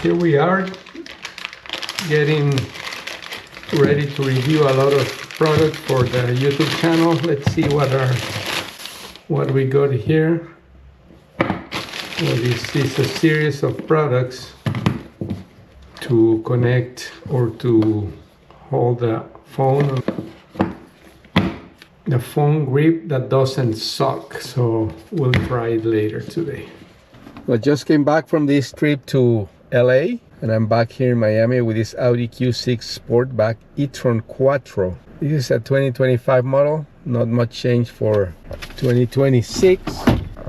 here we are getting ready to review a lot of products for the YouTube channel. Let's see what we got here. Well, this is a series of products to connect or to hold the phone grip that doesn't suck. So we'll try it later today. I just came back from this trip to LA, and I'm back here in Miami with this Audi Q6 Sportback e-tron Quattro. This is a 2025 model, not much change for 2026.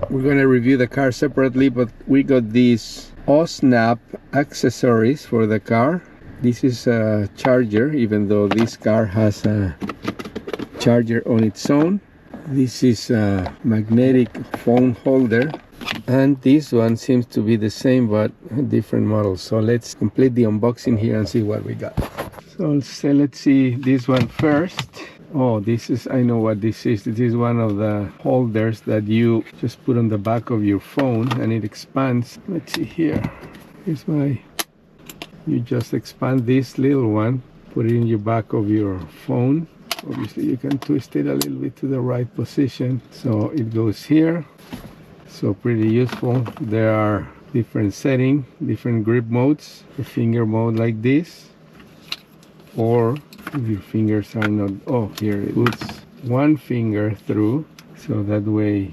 We're going to review the car separately, but we got these Ohsnap accessories for the car. This is a charger, even though this car has a charger on its own. This is a magnetic phone holder. And this one seems to be the same but a different model. So let's complete the unboxing here and see what we got. So let's see this one first. Oh, this is, I know what this is. This is one of the holders that you just put on the back of your phone and it expands. Let's see here. Here's you just expand this little one, put it in your back of your phone. Obviously you can twist it a little bit to the right position. So it goes here. So pretty useful. There are different settings, different grip modes. The finger mode like this, or if your fingers are not, oh, here it puts one finger through, so that way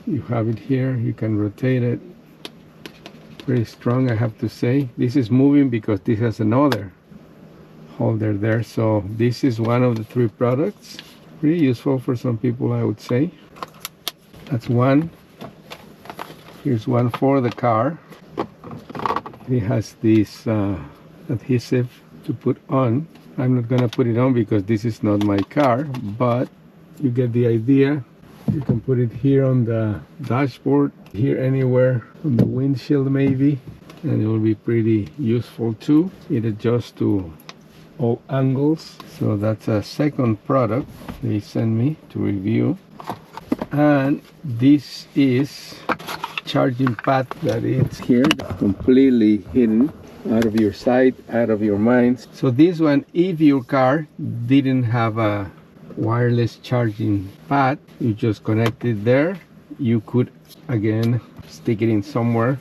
you have it here, you can rotate it. Very strong, I have to say. This is moving because this has another holder there. So this is one of the three products. Pretty useful for some people, I would say. That's one. Here's one for the car. It has this adhesive to put on. I'm not gonna put it on because this is not my car, but you get the idea. You can put it here on the dashboard, here anywhere on the windshield maybe, and it will be pretty useful too. It adjusts to all angles. So that's a second product they sent me to review. And this is charging pad that is here, completely hidden, out of your sight, out of your mind. So this one, if your car didn't have a wireless charging pad, you just connect it there. You could again stick it in somewhere,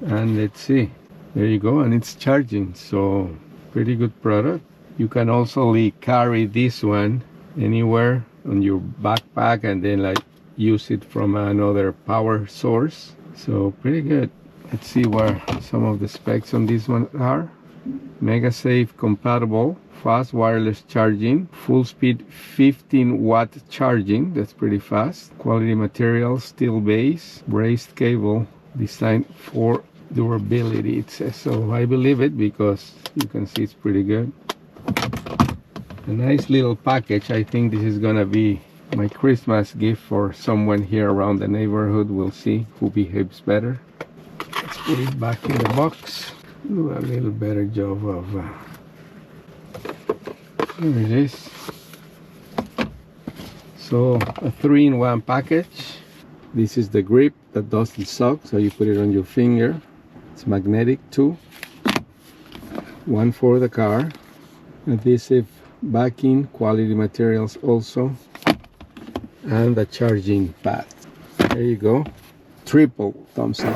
and let's see, there you go, and it's charging. So pretty good product. You can also carry this one anywhere on your backpack and then like use it from another power source. So pretty good. Let's see what some of the specs on this one are. MagSafe-compatible, fast wireless charging, full speed 15-watt charging, that's pretty fast. Quality materials, steel base, braced cable, designed for durability, it says. So I believe it because you can see it's pretty good. A nice little package. I think this is gonna be my Christmas gift for someone here around the neighborhood. We'll see who behaves better. Let's put it back in the box. Do a little better job of there it is. So a 3-in-1 package. This is the grip that doesn't suck, so you put it on your finger. It's magnetic too. One for the car. Adhesive backing, quality materials also, and the charging pad. There you go. Triple thumbs up.